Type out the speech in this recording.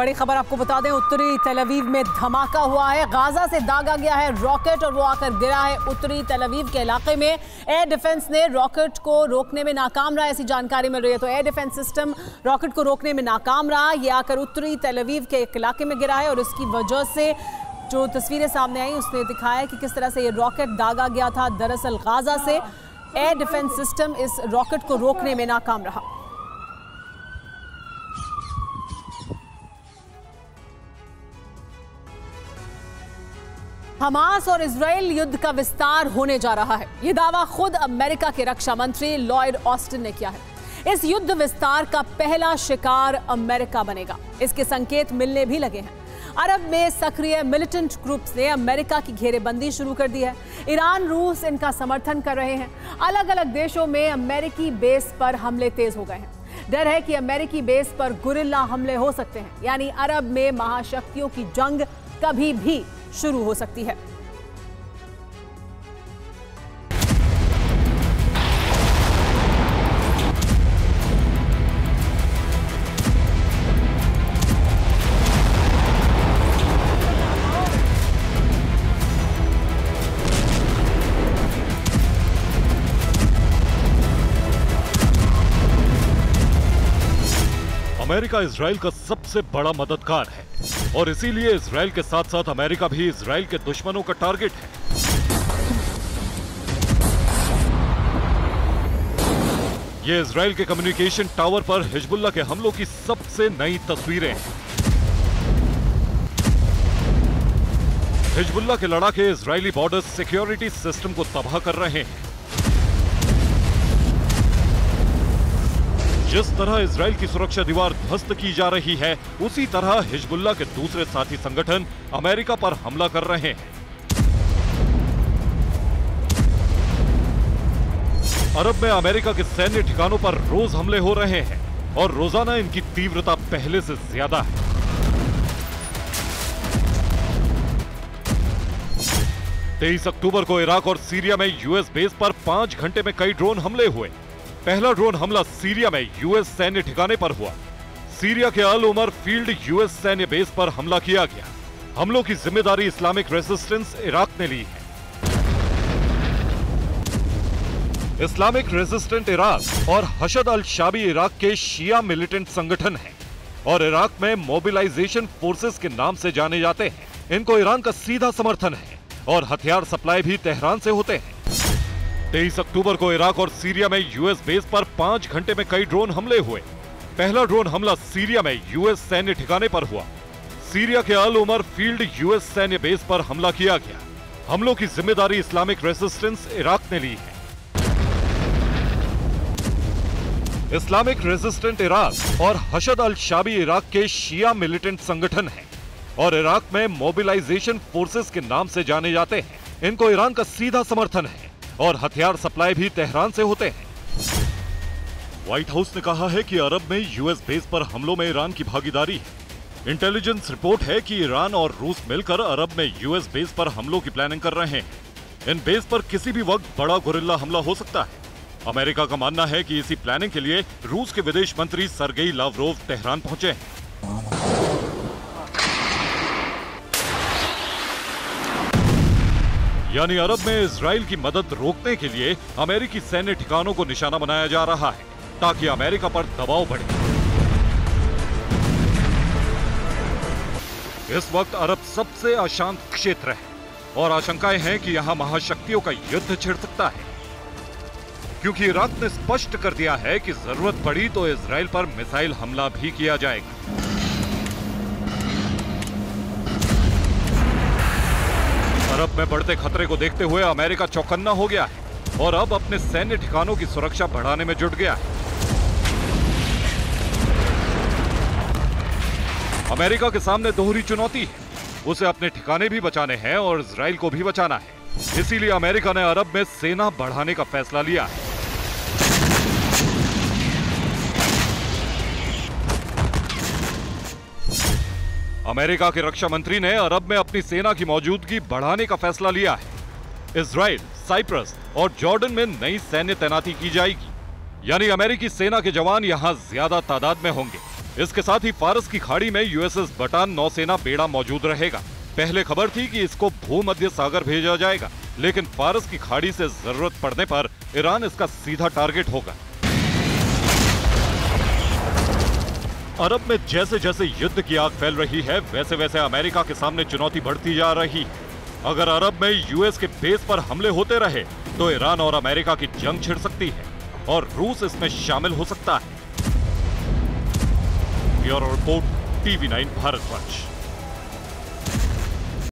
बड़ी खबर आपको बता दें, उत्तरी तेल अवीव में धमाका हुआ है। गाजा से दागा गया है रॉकेट और वो आकर गिरा है उत्तरी तेल अवीव के इलाके में। एयर डिफेंस ने रॉकेट को रोकने में नाकाम रहा, ऐसी जानकारी मिल रही है। तो एयर डिफेंस सिस्टम रॉकेट को रोकने में नाकाम रहा। ये आकर उत्तरी तेल अवीव के एक इलाके में गिरा है और इसकी वजह से जो तस्वीरें सामने आई उसने दिखाया कि किस तरह से ये रॉकेट दागा गया था। दरअसल गाजा से एयर डिफेंस सिस्टम इस रॉकेट को रोकने में नाकाम रहा। हमास और इजराइल युद्ध का विस्तार होने जा रहा है। यह दावा खुद अमेरिका के रक्षा मंत्री लॉयड ऑस्टिन ने किया है। इस युद्ध विस्तार का पहला शिकार अमेरिका बनेगा, इसके संकेत मिलने भी लगे हैं। अरब में सक्रिय मिलिटेंट ग्रुप्स ने अमेरिका की घेरेबंदी शुरू कर दी है। ईरान, रूस इनका समर्थन कर रहे हैं। अलग अलग देशों में अमेरिकी बेस पर हमले तेज हो गए हैं। डर है कि अमेरिकी बेस पर गुरिल्ला हमले हो सकते हैं, यानी अरब में महाशक्तियों की जंग कभी भी शुरू हो सकती है। अमेरिका इजराइल का सबसे बड़ा मददगार है और इसीलिए इजराइल के साथ साथ अमेरिका भी इजराइल के दुश्मनों का टारगेट है। ये इजराइल के कम्युनिकेशन टावर पर हिजबुल्लाह के हमलों की सबसे नई तस्वीरें हैं। हिजबुल्लाह के लड़ाके इजरायली बॉर्डर सिक्योरिटी सिस्टम को तबाह कर रहे हैं। जिस तरह इजराइल की सुरक्षा दीवार ध्वस्त की जा रही है, उसी तरह हिजबुल्लाह के दूसरे साथी संगठन अमेरिका पर हमला कर रहे हैं। अरब में अमेरिका के सैन्य ठिकानों पर रोज हमले हो रहे हैं और रोजाना इनकी तीव्रता पहले से ज्यादा है। 23 अक्टूबर को इराक और सीरिया में यूएस बेस पर 5 घंटे में कई ड्रोन हमले हुए। पहला ड्रोन हमला सीरिया में यूएस सैन्य ठिकाने पर हुआ। सीरिया के अल उमर फील्ड यूएस सैन्य बेस पर हमला किया गया। हमलों की जिम्मेदारी इस्लामिक रेजिस्टेंस इराक ने ली है। इस्लामिक रेजिस्टेंट इराक और हशद अल शाबी इराक के शिया मिलिटेंट संगठन हैं और इराक में मोबिलाइजेशन फोर्सेस के नाम से जाने जाते हैं। इनको ईरान का सीधा समर्थन है और हथियार सप्लाई भी तेहरान से होते हैं। 23 अक्टूबर को इराक और सीरिया में यूएस बेस पर 5 घंटे में कई ड्रोन हमले हुए। पहला ड्रोन हमला सीरिया में यूएस सैन्य ठिकाने पर हुआ। सीरिया के अल उमर फील्ड यूएस सैन्य बेस पर हमला किया गया। हमलों की जिम्मेदारी इस्लामिक रेजिस्टेंस इराक ने ली है। इस्लामिक रेजिस्टेंट इराक और हशद अल शाबी इराक के शिया मिलिटेंट संगठन हैं और इराक में मोबिलाइजेशन फोर्सेस के नाम से जाने जाते हैं। इनको ईरान का सीधा समर्थन है और हथियार सप्लाई भी तेहरान से होते हैं। व्हाइट हाउस ने कहा है कि अरब में यूएस बेस पर हमलों में ईरान की भागीदारी है। इंटेलिजेंस रिपोर्ट है कि ईरान और रूस मिलकर अरब में यूएस बेस पर हमलों की प्लानिंग कर रहे हैं। इन बेस पर किसी भी वक्त बड़ा गुरिल्ला हमला हो सकता है। अमेरिका का मानना है कि इसी प्लानिंग के लिए रूस के विदेश मंत्री सरगेई लावरोव तेहरान पहुंचे हैं। यानी अरब में इजराइल की मदद रोकने के लिए अमेरिकी सैन्य ठिकानों को निशाना बनाया जा रहा है ताकि अमेरिका पर दबाव बढ़े। इस वक्त अरब सबसे अशांत क्षेत्र है और आशंकाएं हैं कि यहां महाशक्तियों का युद्ध छिड़ सकता है, क्योंकि इराक ने स्पष्ट कर दिया है कि जरूरत पड़ी तो इजराइल पर मिसाइल हमला भी किया जाएगा। अरब में बढ़ते खतरे को देखते हुए अमेरिका चौकन्ना हो गया है और अब अपने सैन्य ठिकानों की सुरक्षा बढ़ाने में जुट गया है। अमेरिका के सामने दोहरी चुनौती है, उसे अपने ठिकाने भी बचाने हैं और इजराइल को भी बचाना है। इसीलिए अमेरिका ने अरब में सेना बढ़ाने का फैसला लिया है। अमेरिका के रक्षा मंत्री ने अरब में अपनी सेना की मौजूदगी बढ़ाने का फैसला लिया है। इजराइल, साइप्रस और जॉर्डन में नई सैन्य तैनाती की जाएगी, यानी अमेरिकी सेना के जवान यहां ज्यादा तादाद में होंगे। इसके साथ ही फारस की खाड़ी में यूएसएस बटान नौसेना बेड़ा मौजूद रहेगा। पहले खबर थी कि इसको भूमध्य सागर भेजा जाएगा, लेकिन फारस की खाड़ी से जरूरत पड़ने पर ईरान इसका सीधा टारगेट होगा। अरब में जैसे जैसे युद्ध की आग फैल रही है, वैसे वैसे अमेरिका के सामने चुनौती बढ़ती जा रही है। अगर अरब में यूएस के बेस पर हमले होते रहे तो ईरान और अमेरिका की जंग छिड़ सकती है और रूस इसमें शामिल हो सकता है। Bureau report, TV9 Bharatvarsh.